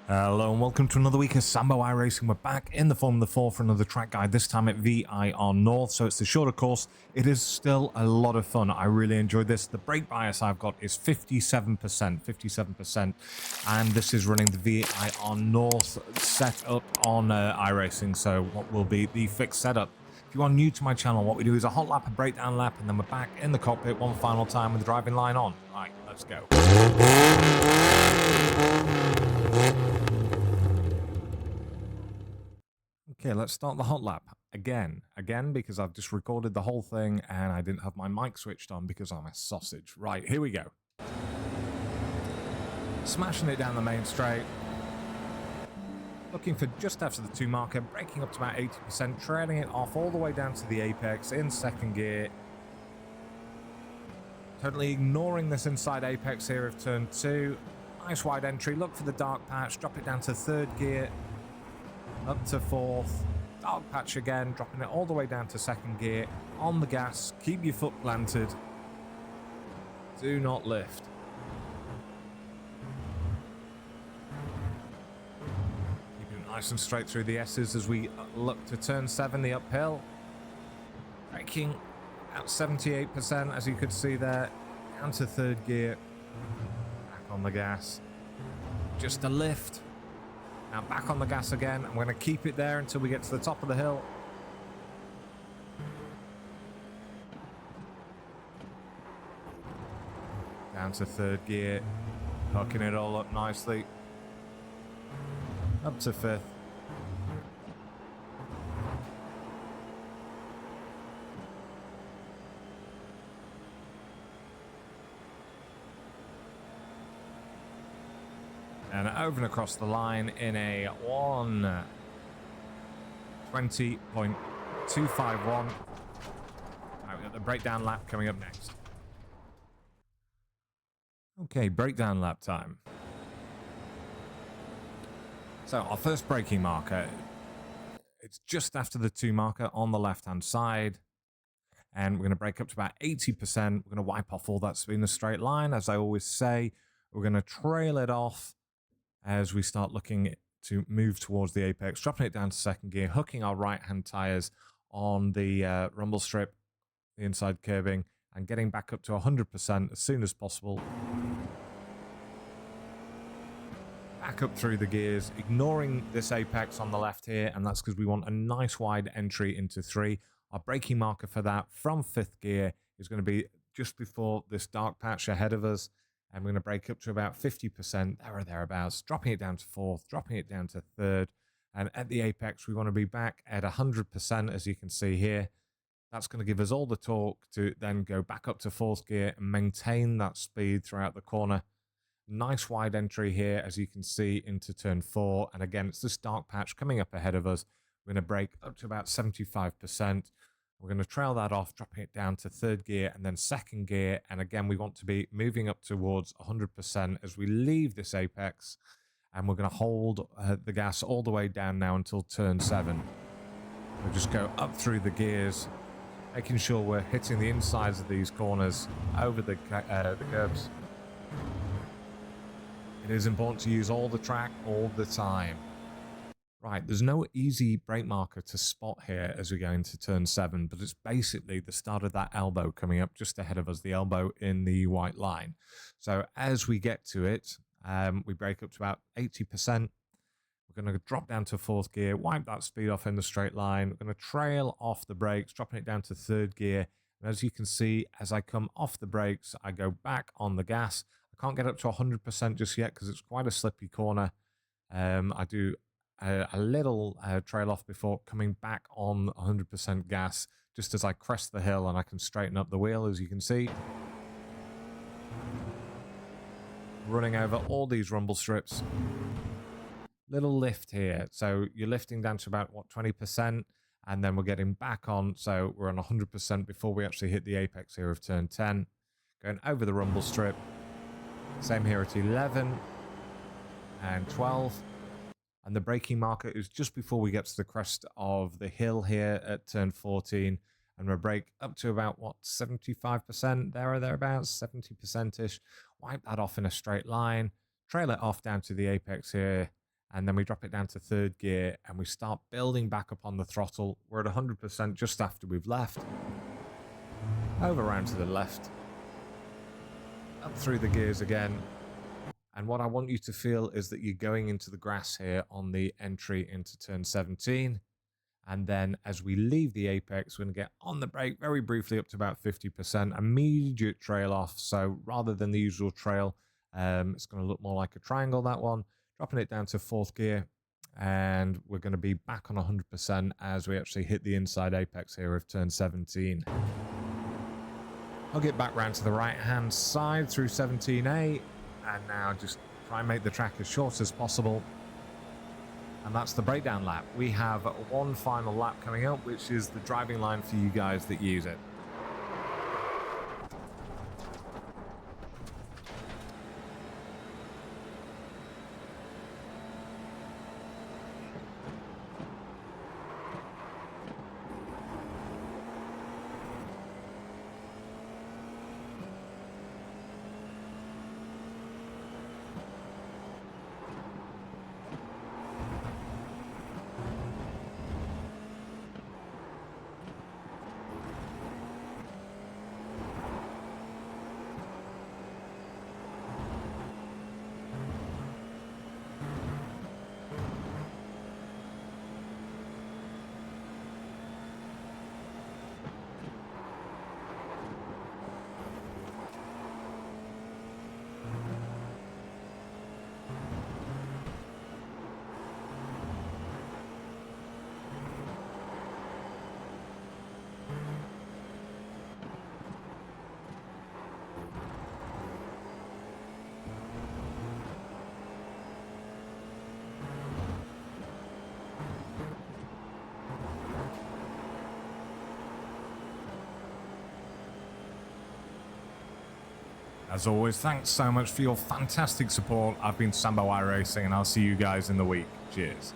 Hello and welcome to another week of Sambo iRacing. We're back in the Formula 4 for another track guide, this time at VIR North, so it's the shorter course. It is still a lot of fun. I really enjoyed this. The brake bias I've got is 57%, and this is running the VIR North setup on iRacing, so what will be the fixed setup. If you are new to my channel, what we do is a hot lap, a breakdown lap, and then we're back in the cockpit one final time with the driving line on. Right, let's go. Okay, let's start the hot lap again, because I've just recorded the whole thing and I didn't have my mic switched on because I'm a sausage. Right, here we go. Smashing it down the main straight. Looking for just after the 2 marker, braking up to about 80%, trailing it off all the way down to the apex in second gear. Totally ignoring this inside apex here of turn 2. Nice wide entry, look for the dark patch, drop it down to third gear. Up to fourth, dark patch again, dropping it all the way down to second gear, on the gas, keep your foot planted, do not lift. Keeping it nice and straight through the S's as we look to turn 7, the uphill. Braking at 78%, as you could see there, down to third gear, back on the gas, just a lift. Now back on the gas again. I'm going to keep it there until we get to the top of the hill. Down to third gear. Hooking it all up nicely. Up to fifth. And over and across the line in a 1:20.251. Right, we've got the breakdown lap coming up next. Okay, breakdown lap time. So our first braking marker, it's just after the 2 marker on the left-hand side. And we're going to brake up to about 80%. We're going to wipe off all that speed in a straight line. As I always say, we're going to trail it off as we start looking to move towards the apex, dropping it down to second gear, hooking our right-hand tyres on the rumble strip, the inside curbing, and getting back up to 100% as soon as possible. Back up through the gears, ignoring this apex on the left here, and that's because we want a nice wide entry into 3. Our braking marker for that from 5th gear is going to be just before this dark patch ahead of us. And we're going to brake up to about 50%, there or thereabouts, dropping it down to 4th, dropping it down to 3rd. And at the apex, we want to be back at 100%, as you can see here. That's going to give us all the torque to then go back up to 4th gear and maintain that speed throughout the corner. Nice wide entry here, as you can see, into turn 4. And again, it's this dark patch coming up ahead of us. We're going to brake up to about 75%. We're going to trail that off, dropping it down to 3rd gear and then 2nd gear. And again, we want to be moving up towards 100% as we leave this apex. And we're going to hold the gas all the way down now until turn 7. We'll just go up through the gears, making sure we're hitting the insides of these corners over the curbs. It is important to use all the track all the time. Right, there's no easy brake marker to spot here as we go into turn 7, but it's basically the start of that elbow coming up just ahead of us, the elbow in the white line. So as we get to it, we brake up to about 80%. We're going to drop down to 4th gear, wipe that speed off in the straight line. We're going to trail off the brakes, dropping it down to 3rd gear. And as you can see, as I come off the brakes, I go back on the gas. I can't get up to 100% just yet because it's quite a slippy corner. I do a little trail off before coming back on 100% gas just as I crest the hill, and I can straighten up the wheel, as you can see. Running over all these rumble strips. Little lift here. So you're lifting down to about, 20%, and then we're getting back on. So we're on 100% before we actually hit the apex here of turn 10. Going over the rumble strip. Same here at 11 and 12. And the braking marker is just before we get to the crest of the hill here at turn 14. And we'll brake up to about, 75% there or thereabouts, 70%-ish. Wipe that off in a straight line. Trail it off down to the apex here. and then we drop it down to 3rd gear and we start building back up on the throttle. We're at 100% just after we've left. Over around to the left. Up through the gears again. And what I want you to feel is that you're going into the grass here on the entry into turn 17. And then as we leave the apex, we're going to get on the brake very briefly up to about 50%, immediate trail off. So rather than the usual trail, it's going to look more like a triangle, that one. Dropping it down to 4th gear. And we're going to be back on 100% as we actually hit the inside apex here of turn 17. I'll get back round to the right-hand side through 17A. And now just try and make the track as short as possible. And that's the breakdown lap. We have one final lap coming up, which is the driving line for you guys that use it. As always, thanks so much for your fantastic support. I've been Sambo iRacing, and I'll see you guys in the week. Cheers.